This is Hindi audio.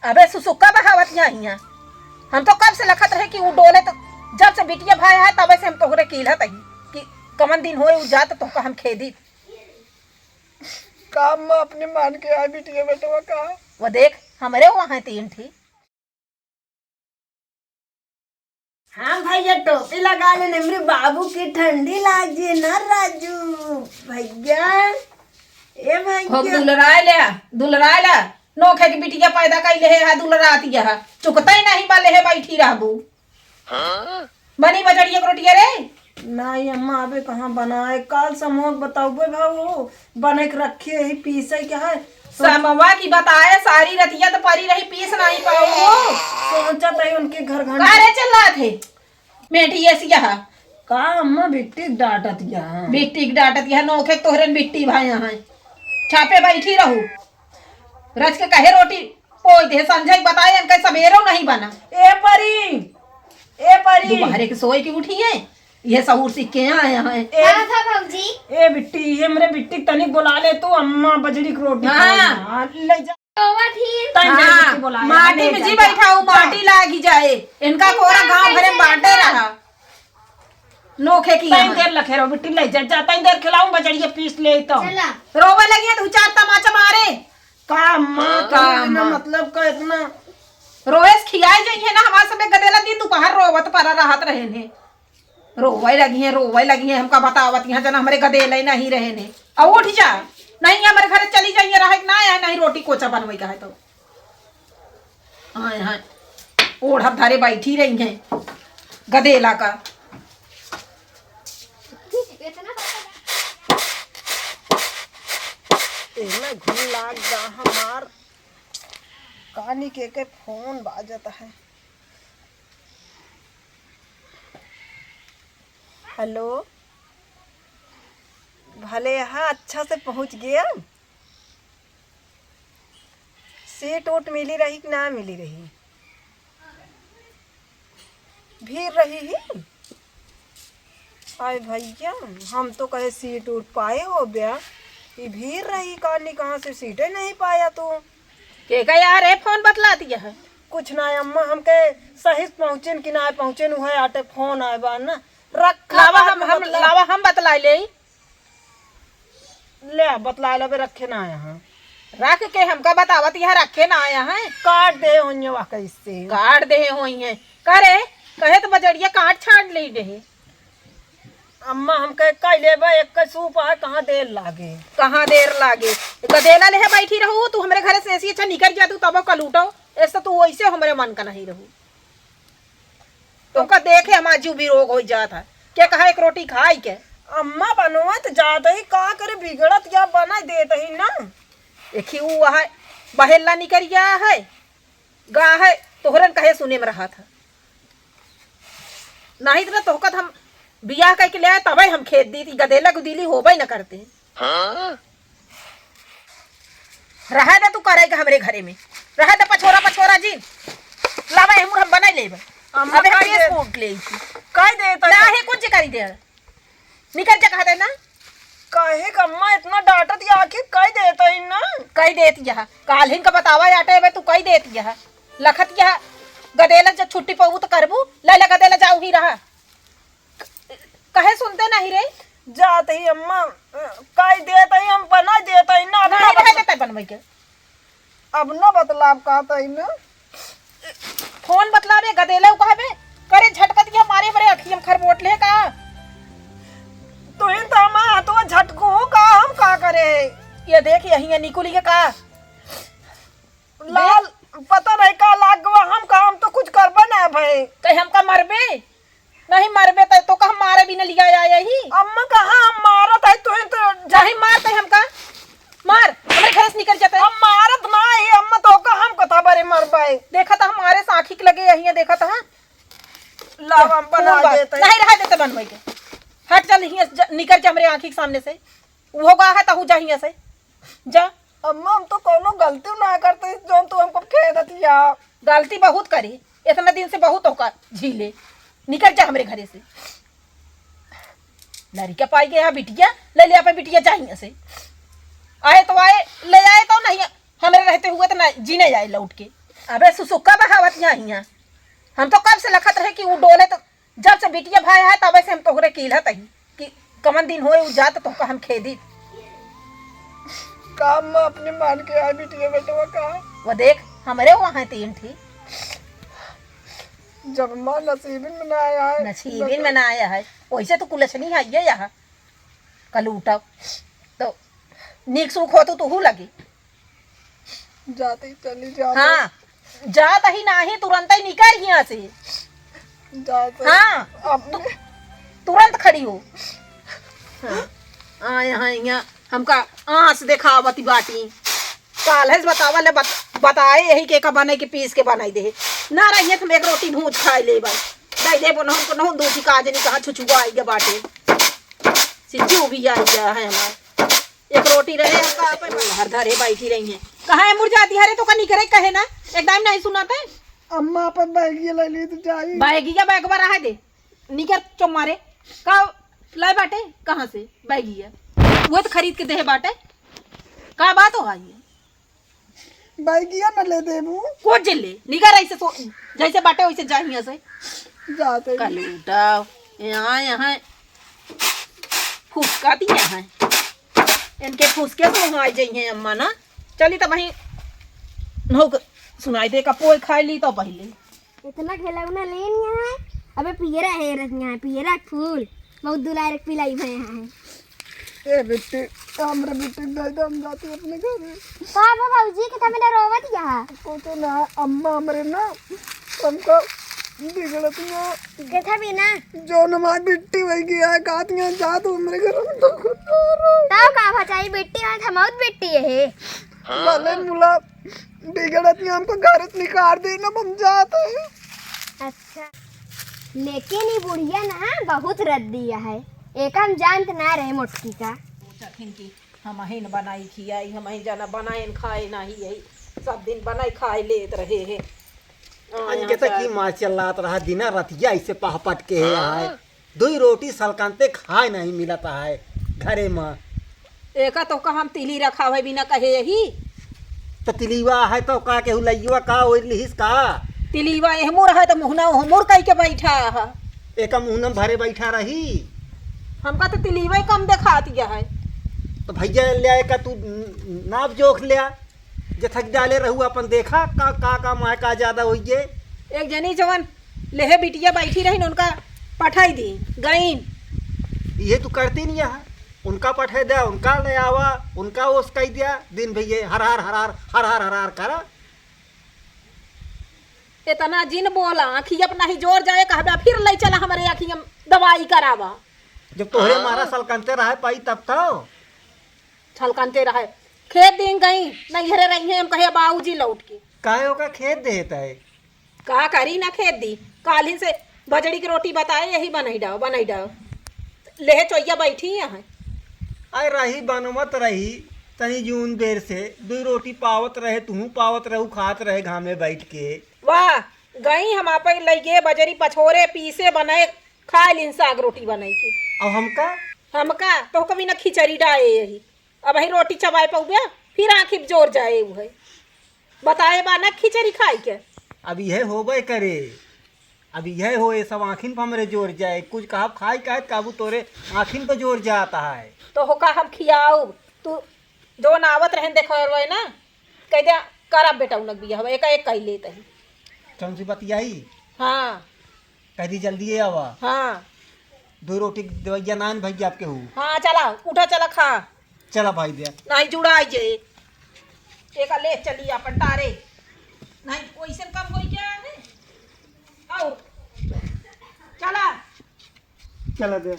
अबे सुसुक्का बहावत यहाँ हम तो कब से लखत रहे कि वो डोले तो जब से बिटिया भाई है तब से हम तोहरे कीलत ही कि कमन दिन होए जात तो हम खेदी काम में अपने मान के आ बिटिया बेटवा का वो देख हमारे वहाँ 3 थी। हाँ भैया टोपी लगा लेने मेरे बाबू की ठंडी लागी ना राजू भैया। ए भैया दुलराय ले नोखे की बिटिया पैदा कैले है दुलराती है चुकता ही नहीं बाले है बैठी रहबू बनी बजड़िया के रोटिया रे नहीं अम्मा अबे कहाँ बनाए काल समोह बताओगे भाऊ बने के रखे ही पीसे क्या है समवा की बताए सारी रतिया तो परी रही पीस नहीं पाओ सोचा था उनके घर कारे चल रहा थे मेठी ऐसी यहाँ का अम्मा बिट्टी डांटत यहाँ बिट्टी डांटत यहाँ नोखे तोहरे बिट्टी भाई यहाँ छापे बैठी रहू रच के कहे रोटी पोई दे संजय बताए इनका सवेरो नहीं बना ए परी दोपहरे के सोए की उठी है ये सहूर सीख के आए हैं ए बिट्टी ये मेरे बिट्टी तनिक बुला ले तू अम्मा बजरी की रोटी ले जा माटी में जी बैठा हूँ माटी लागी जाए इनका कोरा गांव भरे में बांटे रहा नोखे की देर लखे रहो बिट्टी ले जा देर खिलाऊं बजड़िया पीस ले तो रोवे लगी है 2-4 तमाचा मारे का मतलब का इतना रोएस खियाई जाइए ना हमारे समय गदेला दिन दोपहर रोवत पर राहत रहे ने रोवे लगी है हमका बतावत यहाँ जना हमारे गदेले नहीं रहे ने अब उठ जा नहीं हमारे घर चली जाइए रहे ना है नहीं रोटी कोचा बनवाई का है तो हाँ ओढ़ धारे बैठी रही हैं गदेला का घुन लाग जा हमार कानी के फोन बाजता है। हेलो भले यहाँ अच्छा से पहुँच गया सीट उट मिली रही कि ना मिली रही भीड़ रही ही आए भैया हम तो कहे सीट उठ पाए हो गया ये भीड़ रही कानी कहाँ से सीटें नहीं पाया तू के यार है फोन बतला दिया है कुछ ना अम्मा हमके सही पहुँचे कि ना पहुँचे नु है आटे फोन आए बा ना रख लावा हम बतला ले बतला लो रखे ना यहाँ रख के हमका बतावत यहाँ रखे ना आया है काट दे हो कैसे काट दे हो करे कहे तो बजड़िया काट छाट ले रहे अम्मा हम कह लेबे एक सूप है कहाँ देर लागे गदेला ले बैठी रहू तू हमारे घर से ऐसी अच्छा निकल जा तू तब कल उठो ऐसा तू वैसे हमारे मन का नहीं रहू तुमका देखे हमारा भी रोग हो जाता क्या कहा एक रोटी खाई के अम्मा बनवात जाते ही का करे बिगड़त या बना देते ही ना देखी वो है बहेला निकल गया है गा है तोहरन कहे सुने में रहा था नहीं तो तोहकत हम बियाह करके ले आए तब हम खेत दी थी गदेला गुदीली होबे न करते रहा दे तू करेगा हमरे घरे में रहा दे पछोरा जी लावा हम बना लेबे अबे हम ये फूट ले कह दे तो ना है कुछ करी दे निकल जा कहते ना काहे अम्मा इतना डांटत या आखिर कह देता ही ना कह देती है काल हिन का बतावा आटे में तू कह देती है लखत यह गदेला जब छुट्टी पाऊ तो करबू ले ले गदेला जाऊ ही रहा कहे सुनते नहीं रे जाते ही अम्मा कह देता ही हम बना देता ही ना नहीं रह देता बनवाई के अब ना बतलाव कहता ही ना फोन बतलावे गदेला कहबे करे झटकत या मारे बरे अखियम खरबोट ले का तो इन तो हमारा तो झटको का हम का करे ये देख यही निकुली के का लाल पता नहीं का लाग गवा हम तो कुछ करबे ना भाई कहीं हमका मरबे नहीं मरबे तो का हम मारे भी न लिया आया ही अम्मा कहां हम मारत है तो जाही मारते हमका मार हमरे घर से निकल जाते हम मारत ना है अम्मा तो का हम कथा बारे मरबाई देखा था हमारे साखी के लगे यही देखा था लाव हम बना देते नहीं रहा देते बनवाई के हट चल यहीं निकल जा हमरे आंखी के सामने से वो गा है तहु जा यहीं से जा अम्मा हम तो कोनो गलती ना करते जो तू हमको खेद दिया गलती बहुत करी इतना दिन से बहुत होकर झीले निकल जा हमारे घरे से लड़का पाई गया बिटिया ले ले बिटिया चाहिए से आए तो आए ले आए तो नहीं हमारे रहते हुए तो ना जीने जाए लौट के अबे सुसुक्का बहावत यहाँ हम तो कब से लखत रहे कि वो डोले तो जब से बिटिया भाई है तब से हम तोहरे कीलत ही कि कमन दिन होए उ जात तो हम खेदी काम में अपने मान के आई बिटिया बेटवा का वो देख हमारे वहाँ 3 थी जब माँ नसीबिन में ना आया है नसीबिन में ना आया है वैसे तो कुलछनी है ये यहाँ कल उठा तो नीक सुख हो तो हु लगी जाते ही चली जा हाँ जात ही ना ही तुरंत ही निकल यहाँ से जाते हाँ अपने तुरंत खड़ी हो हाँ यहाँ यहाँ हमका आँस देखावती बाटी काल है बतावा ले बताए यही के बने के पीस के बनाई दे ना रही तुम एक रोटी भूज खाए ले भाई दई दे बोनो हमको नहु दूसरी काज नहीं कहा छुछुआ आई गया बाटे सिद्धू भी आई गया है हमारा एक रोटी रहे हमका अपन हर धरे बैठी रही है कहाँ है मुरझाती हरे तो कनी करे कहे ना एकदम नहीं सुनाते अम्मा अपन बैगी ले ली तो जाई बैगिया बैगवा रहा दे निकर चुमारे का लाए बाटे कहाँ से बैगिया वो तो खरीद के दे बाटे का बात हो आई है बैगिया न ले देबू कोट जिले निकर ऐसे तो जैसे बाटे वैसे जाइए से जाते ही। कल उठाओ यहाँ यहाँ फुसकाती है इनके फुसके तो वहाँ आ जाइए अम्मा ना चली तो वहीं नौ सुनाई दे का पोई खाई ली तो पहले इतना खिलौना लेन यहाँ है अबे पियरा है यहाँ है पियरा फूल बहुत दुलार पिलाई भए यहाँ है ए बेटे हमरा बेटे दे दे हम जाते अपने घर पापा बाबूजी के तमें रोवत यहाँ को तो ना अम्मा हमरे ना हमको बिगड़त ना के था भी ना जो नमाज बिट्टी वही गया है कातियां जा तो हमरे घर में तो ताऊ का भचाई बेटी है थमाउत बेटी है भले मुला बिगड़त नहीं हमको घर से निकाल देना हम जाते हैं अच्छा लेकिन ये बुढ़िया ना बहुत रद्दिया है एक हम जानत ना रहे मोटकी का चखिन की हम ही न बनाई खियाई हम ही जाना बनाए खाए ना ही यही सब दिन बनाई खाए लेत रहे हैं के तक की माँ चलात रहा दिना रतिया ऐसे पहपट के है दुई रोटी सलकानते खाए नहीं मिलता है घरे में एका तो का हम तिली रखा है बिना कहे यही तो तिलीवा है तो का केहू लइवा का ओलिस का तिलीवा एहमुर है तो मुहना हमुर कह के बैठा है एक मुहनम भरे बैठा रही हमका तो तिलीवा ही कम देखा दिया है तो भैया ले आए का तू नाप जोख लिया जे थक डाले रहू अपन देखा का माँ का ज्यादा होइए एक जनी जवन लेहे बिटिया बैठी रही न उनका पठाई दी गईन ये तू करती नहीं है उनका पठे दिया उनका ले आवा उनका ओस कह दिया दिन भैया हर हर हर हर हर हर हर हर करा इतना जिन बोला आखी अपना ही जोर जाए कहबा फिर ले चला हमारे आखी हम दवाई करावा जब तोहरे मारा सलकनते रहे पाई तब तो छलकनते रहे खेत दिन गई नहीं घरे रही है हम कहे बाबूजी लौट के कायो का खेत देता है का करी ना खेत दी कालिन से बजड़ी की रोटी बताए यही बनाई डाओ लेहे चोइया बैठी यहाँ आय रही बनमत रही तनी जून बेर से दो रोटी पावत रहे तू पावत रहू खात रहे घामे बैठ के वाह गई हम आप लगे बजरी पछोरे पीसे बनाए खा लिन साग रोटी बनाई के अब हमका तो कभी ना खिचड़ी डाए यही अब ही रोटी चबाए पौबे फिर आँखी जोर जाए वो है बताए बा ना खिचड़ी खाई के अब यह होबे करे अब यह हो ये सब आँखिन पर हमरे जोर जाए कुछ कहा खाई कहे काबू तोरे आँखिन पर जोर जाता है तो होका हम खियाऊ तू जो नावत रहन देखो ना कह दिया करब बेटा उनक भी हम एक कह लेते ही कौन सी बतियाई हाँ कह दी जल्दी आवा हाँ दो रोटी दवैया नान भैया आपके हूँ हाँ चला उठा चला खा चला भाई दिया नहीं जुड़ा जे एक ले चली अपन तारे नहीं वैसे कम होई क्या है और चला चला दे